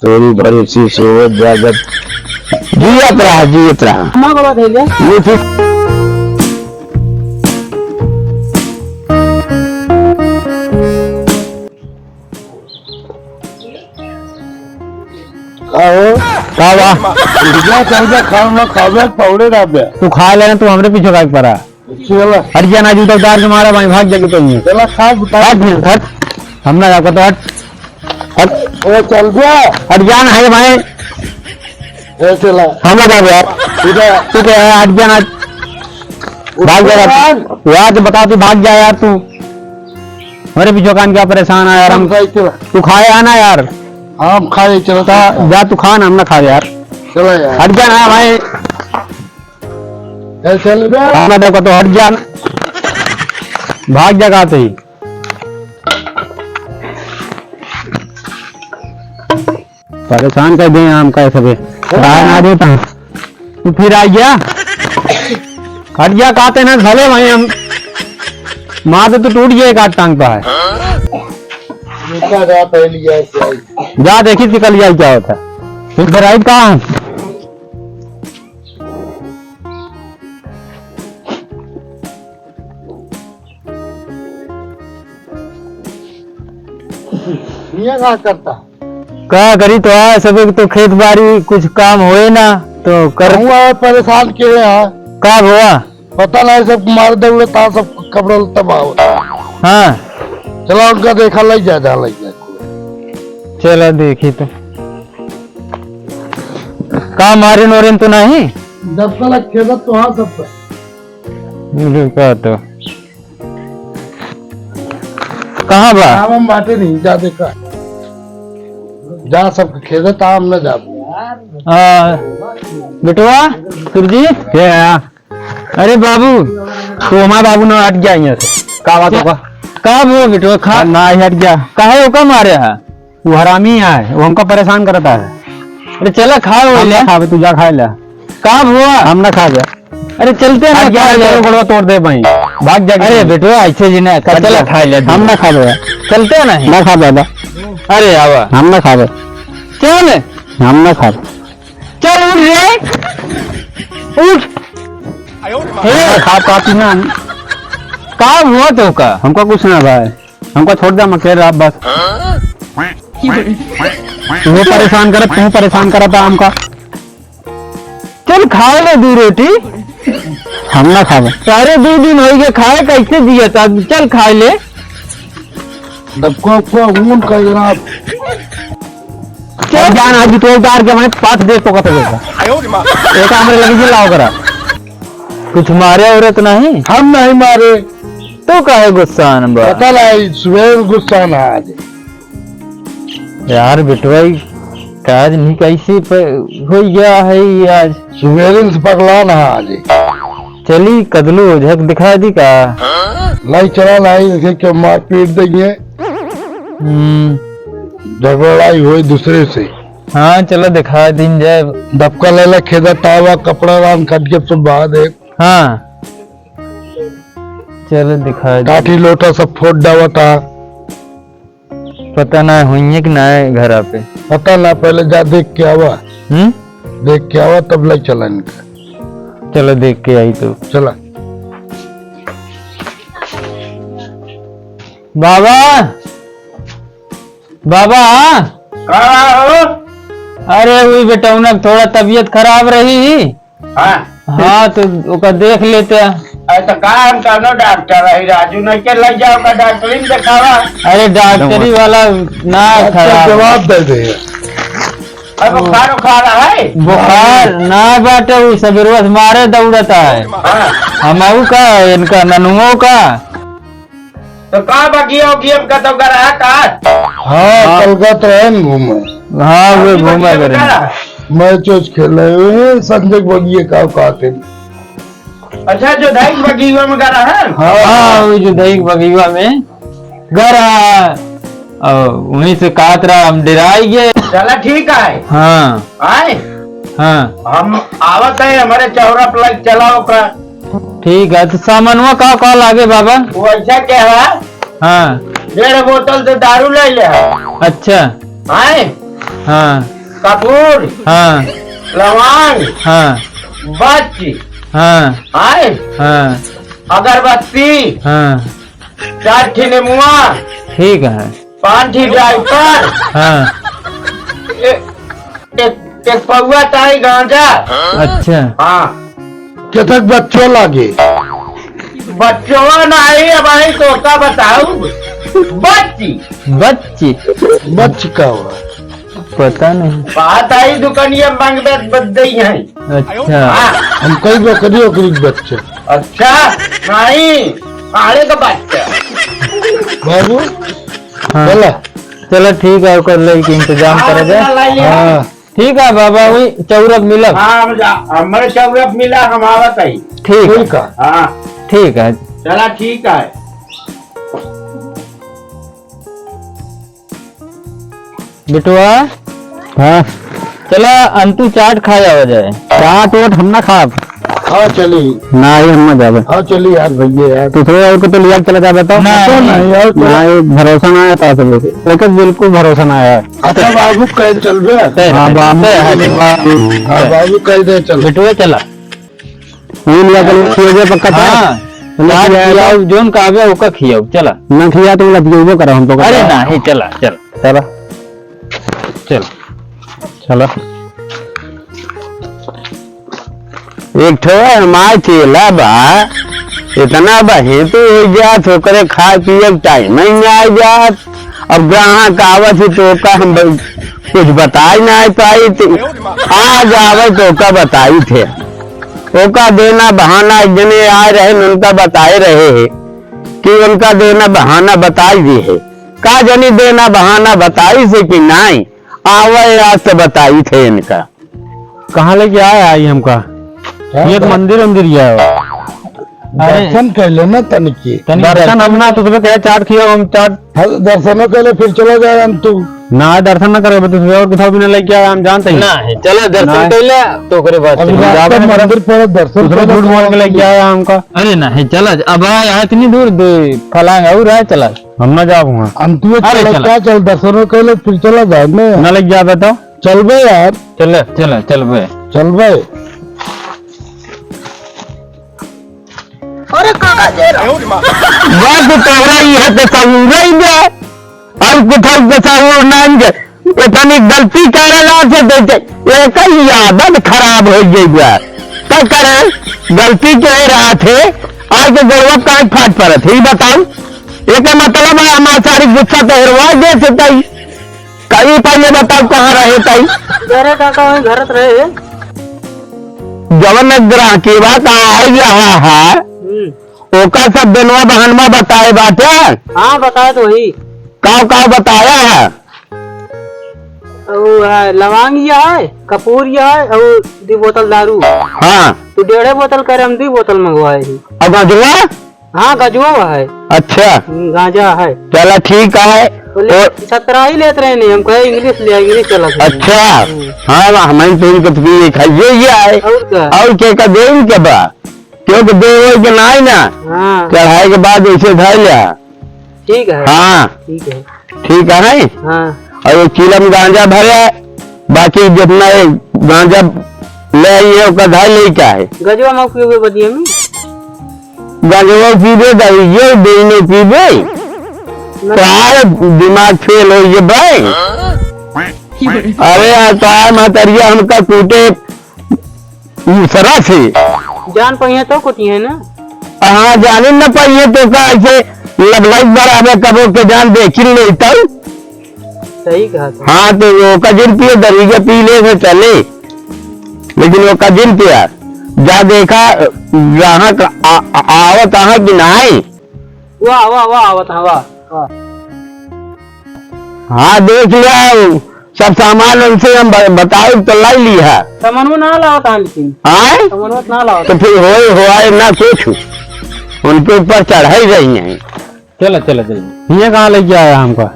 थोड़ी बड़ी सी सोच जागत जियत रहा माँ बाबा थे ये फिर तू खा लेना, तू हमरे पीछे भाग पड़ा। हट जा ना, जूता उतार के मारा भाई, भाग जाके तो नहीं हट हमने जाकर तो हट चल गया हट जाना है भाई, चला हमने जा गया तू क्या है, हट जाना, भाग जा यार, बता तू भाग जा यार, तू हमारे पीछे कान क्या परेशान है यार, हम तू खाए आना यार, हम खाए चलता जा तू खा ना, हम ना खा यार, चला यार हट जाना है भाई, चल गया हमने देखो तो हट जाना, भाग जा खाते ही। परेशान कर दें आम का सब ना देता, तू फिर आ गया, हट जा खाते ना भले भाई, हम माँ तो टूट गया, काट टांग पा है, जा देखी निकल जाए क्या होता, फिर आई कहाँ क्या करता क्या करी तो है सब, तो खेत बाड़ी कुछ काम होए ना तो कर, परेशान किए हैं, कब हुआ पता नहीं, सब मार दौड़े था, सब कपड़े तबाह होता। हाँ चलो उनका देखा लग जाए लग जाए, चलो देखी तो का मारे नोरेन तो नहीं, जब तक खेलत तो हाँ सब रुका तो कहाँ बा, हम बाटे नहीं जा, देखा जा सब खेलत आम न जा बेटुआ सुरजी क्या, अरे बाबू तो हमारा बाबू ने हट गया यहाँ से, का बात होगा, कब वो बेटुआ खा ना हट गया, काहे वो मारे है, वो हरामी है, वो हमको परेशान करता है, अरे चला खाओ ले, खा तू जा खा ले, कब हुआ हम ना खा गया, अरे चलते ना क्या तोड़ दे भाई, भाग जा, अरे बेटुआ ऐसे जी ना चला खा ले, हम ना खा दे, चलते ना ना खा दादा, अरे आवा हम ना खा दे, चल हम ना खा, चल उठ रे उठ, खा पाती ना, काम हुआ तो का हमको कुछ ना भाई, हमको छोड़ दे, मैं रहा बस, तू परेशान करा था हमका, चल खा ले 2 रोटी, हम ना खावे, सारे 2 दिन हो गए खाए, कैसे दिया था, चल खा ले, चल जान आज तो उतार के मैं 5 देर तो कहते एक हमरे लगी लाओ करा, कुछ मारे औरत नहीं, हम नहीं मारे, तो काहे गुस्सा आना, पता नहीं सुबह गुस्सा ना आज यार बेटवाई काज नहीं कैसे हो गया है आज, सुबह से पगला ना आज, चली कदलू झक दिखा दी का, नहीं चला नहीं क्यों मार पीट देंगे, झगड़ाई हुई दूसरे से, हाँ चलो दिखा दिन जाए, दबका ले ले खेदा तावा कपड़ा रान कट के सब बहा दे, हाँ चलो दिखा, काठी लोटा सब फोड़ डावा था, पता ना हुई कि ना है घर पे, पता ना, पहले जा देख के आवा, देख के आवा तब लग चला इनका, चलो देख के आई तो चला, बाबा बाबा अरे वही बेटा उन्हें थोड़ा तबीयत खराब रही, हाँ तो उसका देख लेते हैं, तो काम करनो डॉक्टर है राजू नहीं के लग जाओ का डॉक्टरी में दिखावा, अरे डॉक्टरी वाला ना खराब, जवाब दे दे, अब बुखार उखार है, बुखार ना बाटे, वो सब रोज मारे दौड़ता है, हमारू का इनका ननुओं का, तो कहाँ बगियो गेम का तो करा का, हाँ कलकत्ता है घूमे, हाँ वो घूमा करे, मैच खेले हुए संजय बगिए का कहते, अच्छा जो दही बगीवा में करा है, हाँ वो जो दही बगीवा में गरा, वहीं से काट रहा, हम डराई गए, चला ठीक है, हाँ आए हाँ हम आवत है, हमारे चौरा पर चलाओ का, ठीक है, तो सामानवा का लागे बाबा, वो ऐसा क्या है, हाँ 1.5 बोतल से दारू ले ले, अच्छा आए हाँ कपूर, हाँ लवंग, हाँ बच, हाँ आए, हाँ अगरबत्ती, हाँ 4 ठी नेमुआ, ठीक है 5 ठी ड्राइपर, हाँ एक पौआ ताई गांजा। अच्छा हाँ केतक बच्चों लागे बच्चों नहीं अब आई तो का बताऊ बच्ची बच्ची बच्च का हुआ पता नहीं बात आई दुकानिया मांग बद गई है। अच्छा हाँ हम कई बकरी ओकरी के बच्चे अच्छा नहीं आड़े का बच्चा बाबू हाँ चला चलो ठीक है कर ले के इंतजाम करे दे हाँ ठीक है बाबा वही चौरक मिलब हाँ हमारे चौरक मिला हम आवत है। ठीक है ठीक है हाँ ठीक है चला ठीक है। बिटुआ हाँ चला अंतु चाट खाया हो जाए चाट वोट हम ना खा हाँ चली ना ही हम ना जावे हाँ चली यार भैया यार तो थोड़ा और को तो लिया चला जावे तो नहीं यार ना ये भरोसा ना आया था सब एक बिल्कुल भरोसा ना आया अच्छा बाबू कह चल बे हाँ बाबे हाँ बाबू कह दे चल बिटुआ चला वो लिया चल पक्का था जोन का आवे ओका खियाओ चला ना खिया तो लतियो करा हम तो अरे ना ही चला चल चला चल चलो एक ठो मार चेला बा इतना बहे तो हो जात होकर खाए पिए टाइम नहीं आ जात अब ग्राहक आवत है तो का हम कुछ बताई ना पाई आज आवे तो का बताई थे ओका देना बहाना जने आ रहे उनका बताए रहे हैं कि उनका देना बहाना बताई दी है का जनी देना बहाना बताई से कि नहीं आवे आज तो बताई थे इनका कहाँ लेके आया आई हमका ये मंदिर गया दर्शन कर लेना तनिकी दर्शन हम ना तो तुम्हें क्या चाट खिया हम चाट दर्शन कर ले फिर चलो जाए हम तू ना दर्शन ना करे तो और कुछ भी ना लेके आया हम जानते हैं ना चलो दर्शन कर ले तो करे बात मंदिर पर दर्शन झूठ बोल के लेके आया हमका अरे नहीं चला अब आया इतनी दूर फलांग और है चला हम ना जाऊंगा अंतु क्या चल दर्शन कर ले फिर चला जाए ना लग जाता तो चल बे यार चल चल चल बे चल बे अरे काका दे रहा बात तो रही है तो सब रही है और कुछ तस्वीर नाम के इतनी गलती कर रहा से देते ये कई आदत खराब हो गई है क्या करे गलती कह रहा थे आज के गौरव कहीं फाट पड़े थे बताओ ये क्या मतलब है हमारा सारी गुस्सा तो हरवा दे सकता कहीं पहले बताओ कहाँ रहे तई अरे काका वहीं घर रहे जवन ग्रह की बात आ रहा है ओका सब दिनवा बहनवा बताए बात है हाँ बताया तो वही काव बताया है वो है लवांग ये है कपूर ये है और 2 बोतल दारू हाँ तो 1.5 बोतल करे हम 2 बोतल मंगवाए ही अब गजवा हाँ गजवा है अच्छा गांजा है चला ठीक है बोले और 17 ही लेते रहे नहीं हम कहे इंग्लिश ले इंग्लिश चला अच्छा हाँ हमें तो इनको तो खाइए ही आए और क्या और के दें के बा क्योंकि दे के ना ना हाँ चढ़ाई के बाद ऐसे धर लिया ठीक है हाँ ठीक है ठीक है नहीं हाँ और वो चिलम गांजा भरे बाकी जितना गांजा ले आइए उसका धर ले क्या है गजवा में पियोगे बदिए में गांजा पीबे दे देने पीबे तो दिमाग फेल हो ये भाई अरे तो मतरिया हमका कूटे सरा से जान पहिए तो कुछ है ना हाँ जाने न पाइए तो का ऐसे लबलाई बराबर कबो के जान देखी लेता सही कहा था हाँ तो वो कजिल पिए दरीगे पी ले से चले लेकिन वो कजिल पिया जा देखा ग्राहक आवत आहा कि नहीं वाह वाह वाह आवत वाह हाँ देख लिया सब सामान उनसे हम बताओ तो लाई ली है सामान ना लावत है लेकिन हाँ सामान ना लावत तो फिर होए ना कुछ उनके ऊपर चढ़ाई रही है चलो चलो चलो ये कहाँ लेके आया हमको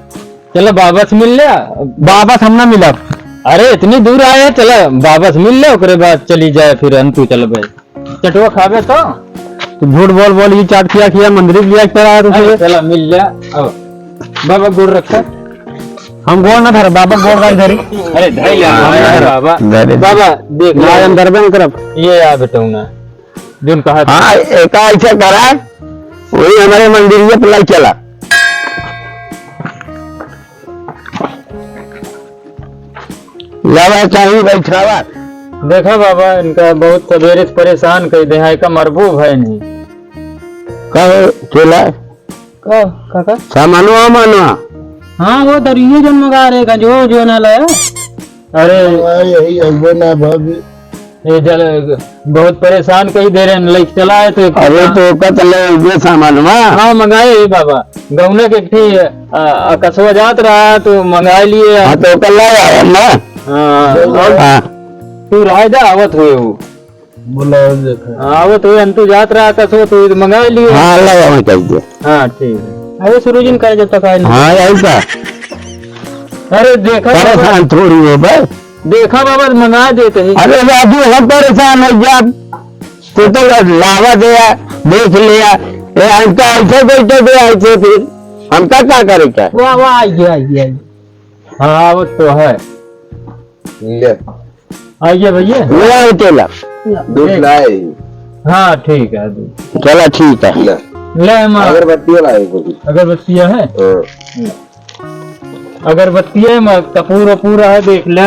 चलो बाबा से मिल लिया बाबा से हम ना मिला अरे इतनी दूर आए चलो बाबा से मिल ले ओकरे बाद चली जाए फिर अंतु चल भाई चटुआ खावे तो झूठ बोल ये चाट किया मंदिर लिया चला चलो मिल लिया बाबा गुड़ रखा हम गोड़ ना धर बाबा गोड़ का धरी अरे धैल बाबा बाबा देख ना अंदर बंद करब ये आ बेटू ना जोन कहा हाँ एक ऐसा करा वही हमारे मंदिर में पलाई चला लावा चाहिए बैठावा देखा बाबा इनका बहुत सवेरे से परेशान कर दे है का मरबूब है नहीं कहो चला काका सामानो मानो हाँ वो दरिये जो मंगा रहेगा जो ना लाया अरे यही अगो ना भाभी ये जल बहुत परेशान कई दे रहे हैं लेके चला है तो अरे तो कतले सामान हाँ मंगाए ही बाबा गौना के ठीक कसवा जात रहा तो मंगा लिए हाँ तो कल आया ना हाँ तू रायदा आवत हुए वो बुलाओ देखा आवत हुए अंतु जात रहा कसवा तो मंगा लिए हाँ लगा चाहिए हाँ ठीक है अरे सुरुजिन करे जब तक आए नहीं। हाँ ऐसा अरे देखा बाबा, परेशान थोड़ी हो भाई देखा बाबा मंगा देते हैं अरे बाबू हम परेशान हो जा तो लावा दिया देख लिया ये हमका ऐसे बैठे थे ऐसे फिर हमका क्या करे क्या वाह वाह आइए हाँ वो तो है आइए भैया मेरा अकेला दूध लाए हाँ ठीक है दूध। चला ठीक है ले हम अगरबत्ती लाए अगरबत्तियाँ है अगरबत्तियाँ में कपूर पूरा है देख ले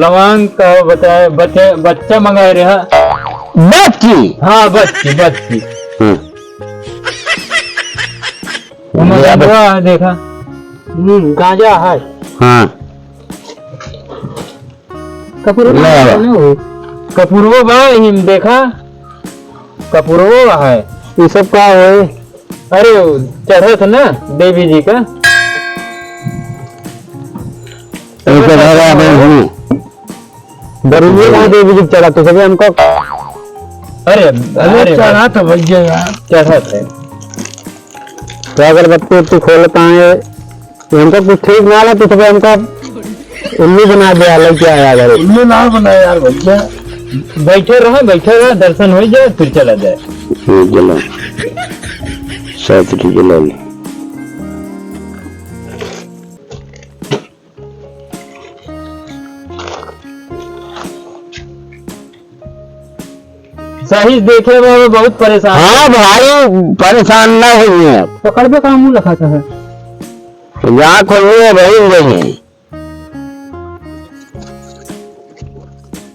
लवांग का बताए बच्चा मंगाए रहा बच्ची हाँ बच्ची बच्ची ये अब- है देखा गांजा है हाँ कपूर ले आओ। कपूरवो बा हिम देखा कपूरवो है ये सब का है अरे चढ़ा था ना देवी जी का एक धरा में हूँ दरुए का देवी जी चढ़ा तो सभी हमको अरे अरे चढ़ा तो भैया यार चढ़ा था तो अगरबत्ती उत्ती खोलता है हमको कुछ ठीक ना लगा तो सब हमको उल्लू बना दिया लेके आया घर उल्लू ना बनाया यार भैया बैठे रहा दर्शन हो जाए फिर चला जाए जला साथ जला सही देखे वो बहुत परेशान हाँ भाई परेशान ना हुए पकड़बे का मुंह रखा था यहाँ खोलिए भाई नहीं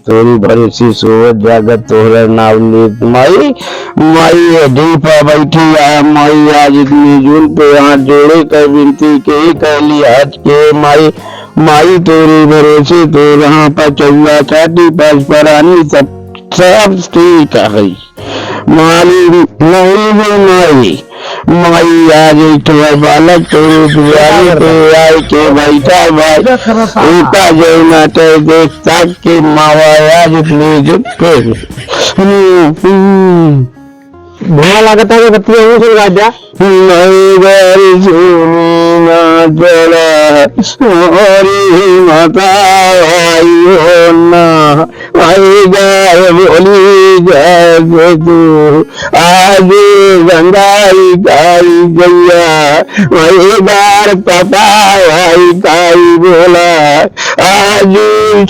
तोरी भरोसी सोवत जागत तोहरा नावली माई माई ढीप बैठी आ माई आज इतनी जुल पे हाथ जोड़े कर विनती के कहली आज के माई माई तोरी भरोसे तो यहाँ पर चौवा चाटी पास परानी सब ठीक है माली नहीं भी माई माई आज एक बालक तोरे दुआरे पे आए के बैठा भाई उनका जो नाटे देखता के मावा आज इतनी जुट पे धुआं लगता है बत्ती ऊँच लगा दिया नहीं गरी सुनी ना चला हरी माता आई हो ना आई गाय बोली जाए तू आज गंगाई गाई गैया वही बार पापा आई गाई बोला आज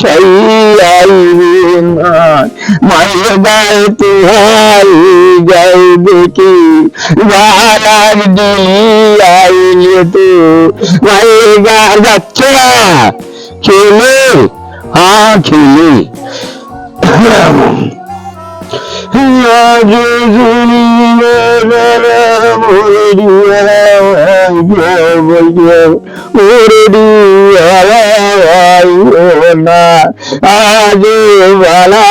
छई आई माई गाय तुम्हारी गाय देखी महाराज दिल्ली आई तू माई गाय बच्चा खेले हाँ खेले आज आज वाला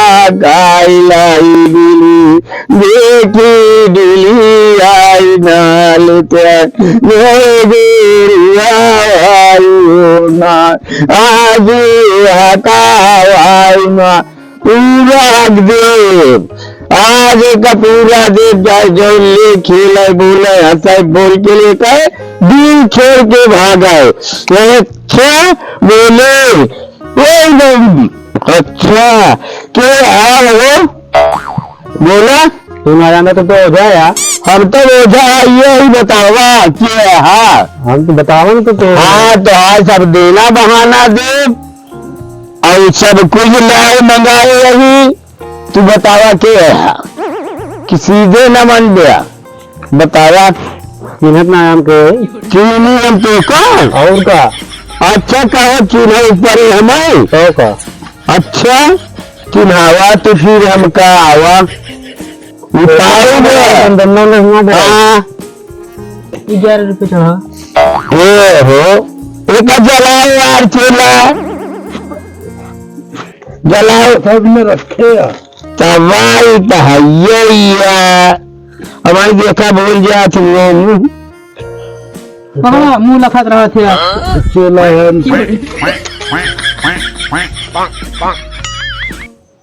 गाय लाई दिली देखी दिली आई नाल आज आई ना पूरा देव आज का पूरा देव जाए जो ले खेले बोले हंसाए बोल के लेकर दिल छोड़ के भागाए अच्छा बोले एकदम अच्छा क्या हाल हो बोला तू ना जाना तो हो जाए। हम तो ओझा यही बतावा क्या हाँ हम तो बताओ ना तो हाँ तो आज सब देना बहाना दे और सब कुछ लाए मंगाए रही तू बतावा क्या है कि सीधे न मन दिया बतावा चिन्हत ना हम के चीनी हम तो कौन और का अच्छा कहो चिन्ह ऊपर हमें तो का अच्छा चिन्हावा तो फिर हमका आवा उतारो में दोनों ने हुआ हाँ 11 रुपए चढ़ा। हो एक जलाओ यार चूल्हा जलाओ सब में रखे तवाई तहैया हमारी देखा बोल जा तुम कहाँ मुंह लखत रहा थे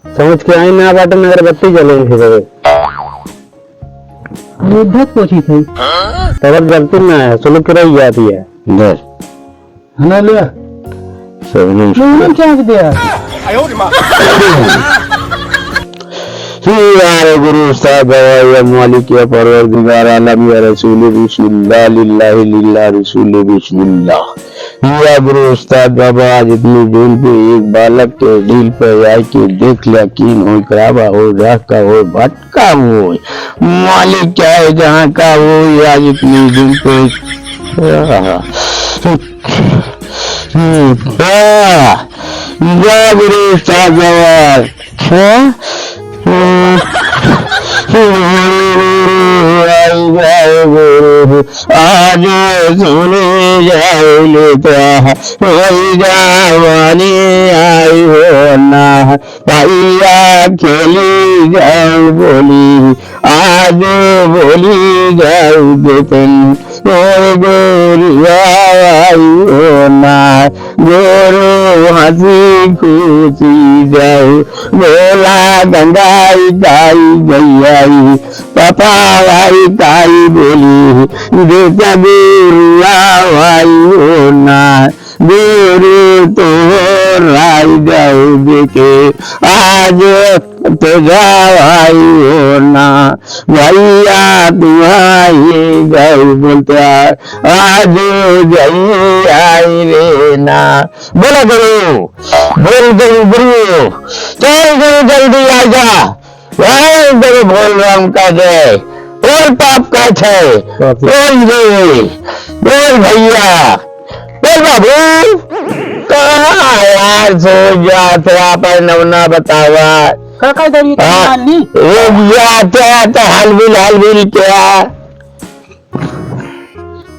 समझ के आई ना बाटे में अगरबत्ती जलेंगे मुद्दत पूछी थी। तब गलती ना है सुलग के रही जाती है इधर है ना लिया सब मुंह क्या दिया? यार गुरु साहब या मालिक या परवरदिगार आलम या रसूल बिस्मिल्लाह लिल्लाहि लिल्लाह रसूल बिस्मिल्लाह या गुरु उस्ताद बाबा आज इतनी जून पे एक बालक के दिल पे आए के देख लिया कीन हो कराबा हो राका हो भटका हो मालिक क्या है जहाँ का हो आज इतनी जून पे या गुरु उस्ताद बाबा आज सुने जाए लेता जावानी आई हो ना भैया खेली जाऊ बोली आज बोली जाऊ बेतन गोरिया आई हो ना गोरो हंसी खुशी जाऊ बोला गंगाई गाई गैयाई पापा आई गाई बोली बेटा गुरुआ आई हो ना गुरु तो राई जाऊ देखे आज तो जाई हो ना भैया तुम्हारी गऊ बोलता आज गई आई रे ना बोला करो बोल करो गुरु चल गुरु जल्दी आ जा गुरु बोल राम का जय बोल पाप का छे बोल गई बोल भैया बोल बाबू कहाँ यार सो जा तेरा पर नवना बतावा काका इधर ये मान ली क्या हलविल क्या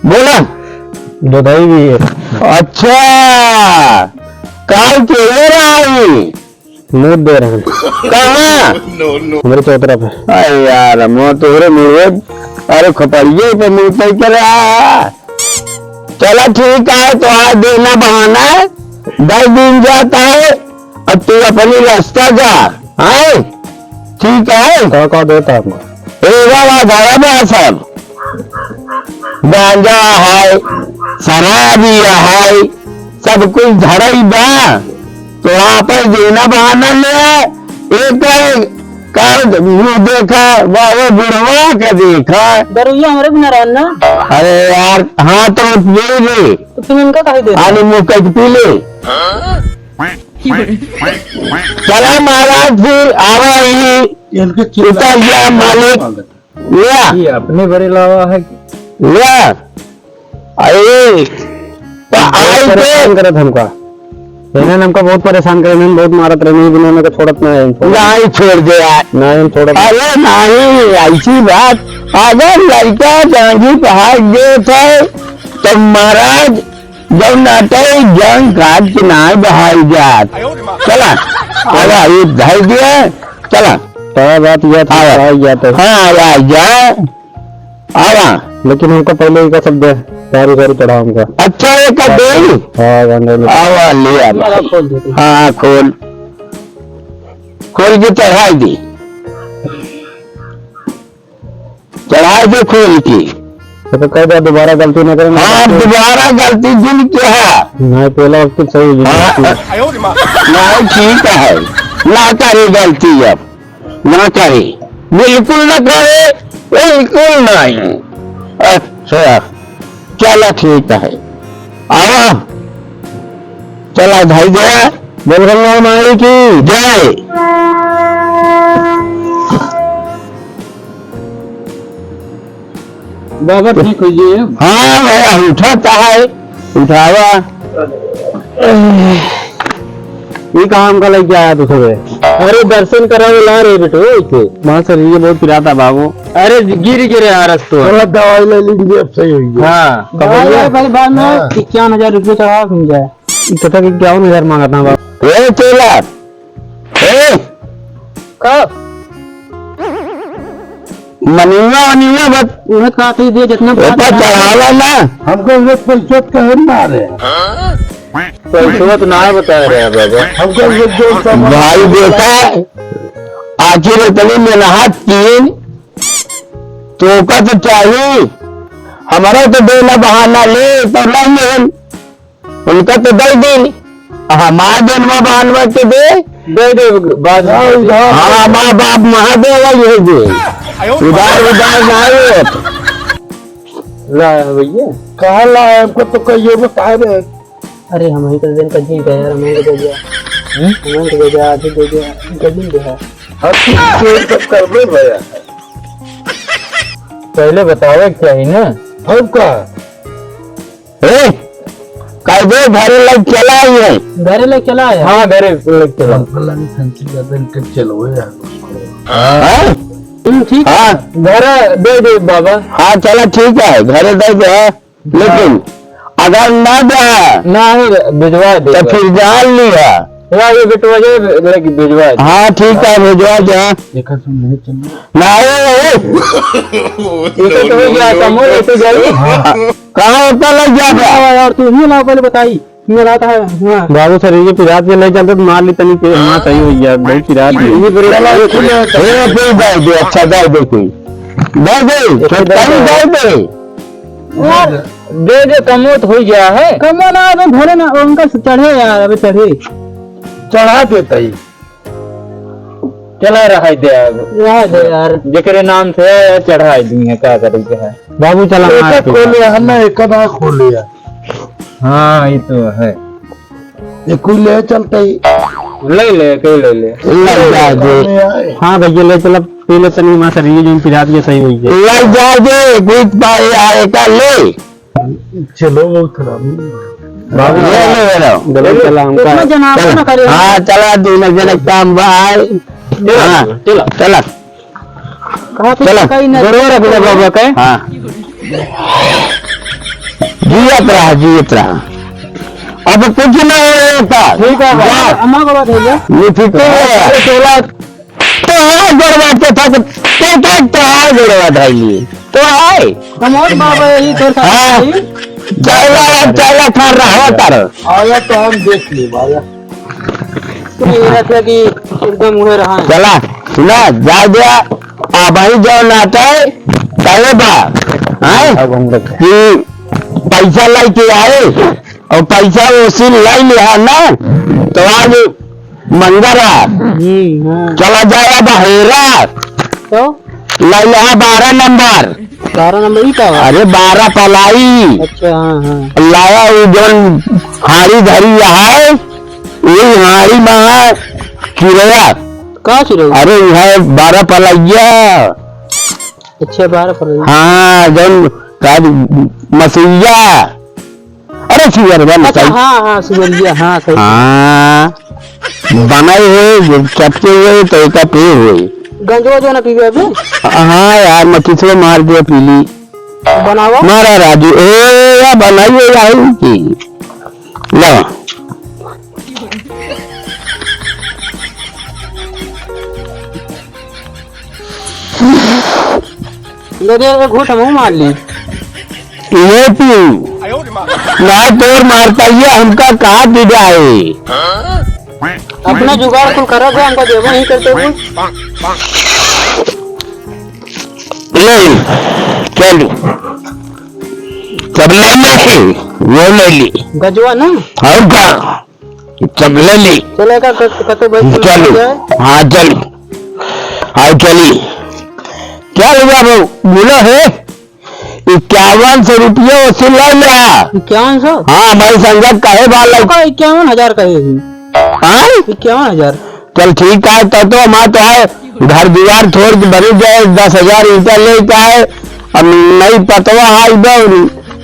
बोला बधाई भी है अच्छा काल के आई मूड दे रहे हैं कहाँ मेरे चौतरा पे अरे यार मैं तोरे मुझे अरे खपड़िए पे मुँह पे कर रहा चलो ठीक है तो आज देना बहाना है 10 दिन जाता है अब तू अपनी रास्ता जा आए ठीक है कहा देता आपको धारा में सब गांजा है शराबी है सब कुछ धरा ही बा तो वहां पर देना बहाना ले एक का मुंह देखा वो बुढ़वा का देखा दरुइया हमारे बिना रहना। अरे यार हाँ तो पी ले तो तुम इनका कहे दे आने मुंह कट पी ले चला महाराज फिर आवा ही इनके उतर गया मालिक लिया ये अपने बड़े लावा है लिया अरे तो आई परेशान पे करत हमका इन्होंने हमको बहुत परेशान करे नहीं बहुत मारत रहे नहीं इन्होंने को छोड़त ना है नहीं छोड़ दे यार नहीं छोड़त अरे नहीं ऐसी बात अगर लड़का जांगी पहाड़ गए थे तो महाराज जब नाटे जंग काट के नाय बहाई जात चला अरे ये धाई दिया चला तो बात यह था आवा। जाते हाँ आ जा आवा लेकिन हमको पहले ही का शब्द है सारी सारी चढ़ा हमका अच्छा एक दे हाँ गांडे में आवा ले आ खोल देते। हाँ खोल खोल के चढ़ाई दी चढ़ाई दे खोल की तो कह दिया दोबारा गलती न करें हाँ दोबारा गलती दिल क्या है नहीं पहला वक्त सही नहीं ठीक है ना करे गलती अब ना करे बिल्कुल न करे, बिल्कुल नहीं। अच्छा चलो ठीक है, आओ चला भाई गया। बोल गंगा माई की जय। बाबा ठीक हो जी। हाँ भैया उठाता है, उठावा। ये काम का लग आया तो सुबह। अरे दर्शन करा ला रहे बेटो इसे। वहाँ शरीर बहुत पिराता बाबू। अरे गिर गिरे यार तो। थोड़ा दवाई ले लीजिए, अब सही होगी। हाँ पहले बाद में हाँ। 51,000 रुपये चढ़ा मिल जाए। इतना 51,000 मांगता हूँ बाबू। ए चेला, ए कब मनिया बस उन्हें कहा था दे जितना ऊपर चढ़ावा ना। हमको ये पैसे कहे ना रहे, पैसा तो ना बता रहे बाबा। हमको ये जो सब भाई बेटा आखिर इतनी मेहनत की तो का तो चाहिए। हमारा तो देना बहाना ले तो नहीं, उनका तो दे दे। हमारा जन्म बहाना तो दे बाद हाँ माँ बाप महादेव ये दे, उधार नहीं। ला भैया कहा ला है, हमको तो कहिए बता रहे। अरे हम ही कर दिन का जी गया यार, हमें दे दिया, हमें दे दिया, आधे दे दिया, गली दे है। सब कर दे भैया, पहले बतावे क्या ही ना। हम का कैदे घरे लग चला ही है। घरे ले चला है। हाँ घरे लग चला। फलानी फंसी ज्यादा इनके चलो यार उसको। हाँ? ठीक है। हाँ घर दे दे बाबा। हाँ चलो ठीक है, घरे दे दे, लेकिन अगर ना दे ना ही भिजवा दे तो फिर जान लिया। ये बिटवा जाए भिजवा दे। हाँ ठीक है, भेजवा जा। देखा तुम नहीं चल नहीं ये तो हो गया कमो लेते जाइए। कहाँ होता लग जाता। और तू ही लाओ पहले बताई क्यों लाता है। हाँ। बाबू सर ये पिरात में नहीं चलते तो मार ली तनी पे। हाँ सही हो गया भाई पिरात दे अच्छा दे दे कोई दे दे दे दे कमो तो हो गया है। कमो ना अबे भरे ना उनका चढ़े यार, अबे चढ़े चढ़ा देता ही। चला रहा है दे यार यार जेकरे नाम से चढ़ा दी है क्या करेंगे है बाबू चला मार के। खोले है ना, एक ना खोले है, हाँ ये तो है। ये कोई ले चलता ही ले ले कोई ले ले। लग जा दे। हाँ भैया ले चला पहले तनी माँ सर ये जो पिरात के सही हुई है। लग जा दे कुछ पाए आएगा ले। चलो वो थोड़ा बाबू ले चला हमका। इतना जनाब ना करे। हाँ चला दोनों जने काम भाई। हाँ चला चला कहा तो चलो। कहीं नहीं जरूर रख दे बाबा के। हाँ जियत रहा अब कुछ नहीं होता। ठीक है बाबा। अम्मा का बात है क्या? निफिते तो है गड़वाते था तो है गड़वा लिए तो है कमोद बाबा यही तेरे हाँ। साथ चला खा रहा तर आया तो हम देख लिए आया। तो ये रहता कि एकदम उड़े रहा है। चला सुना जा दिया अब ही जो नाता है पहले बा कि पैसा लाई के आए और पैसा वसूल लाई लिया ना तो आज मंगरा हाँ। चला जाएगा बहेरा तो लाई लिया 12 नंबर। 12 नंबर ही था। अरे 12 पलाई अच्छा हाँ हाँ। लाया वो जौन हारी धरी है वही हारी में किरया। कहाँ से रहो? अरे यह 12 पलैया। अच्छा 12 पर। हाँ जौन मसैया। अरे सुअर बन अच्छा हाँ हाँ सुबरिया हाँ सही। हाँ बनाए हुए चपके हुए तो एक पे हुए। गंजवा जो ना पीवे अभी हाँ यार मैं किसको मार दिया पीली बनावा। मारा राजू ए या बनाइए यार की लो गजर घूट हम मार ली। ये तू ना तोर मारता ये हमका कहा दे जाए। अपना जुगाड़ कुल करा गया हमका देवो नहीं करते हुए। ले चलो सब ले ले वो ले ली गजवा ना और का सब ले ली चलेगा कते भाई चलो हाँ चलो आओ चली क्या हुआ वो बोला है 5100 रुपये वसूल ले लिया। 5100? हाँ हमारी संगत काहे बाल 51,000 का है। हाँ 51,000? चल ठीक है तो हमारा तो है घर दीवार छोड़ के बनी जाए 10,000 ईटा लेता है। अब नहीं पतवा है इधर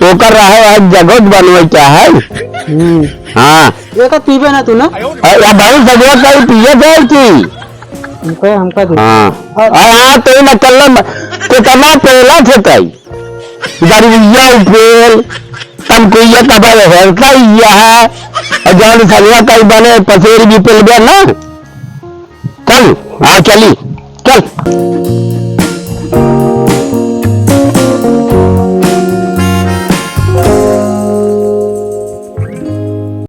वो कर रहा है जगह बनवे क्या है। हाँ ये का पीबे ना तू ना भाई सगवा कहीं पिए गई थी। हमका दे। हाँ तो न कल कितना पहला थे कई गरीबिया उपेल तब कोई ये कबर हेल्था ही है और जब सगवा कहीं बने पसेरी भी पेल गया ना। चल हाँ चली चल।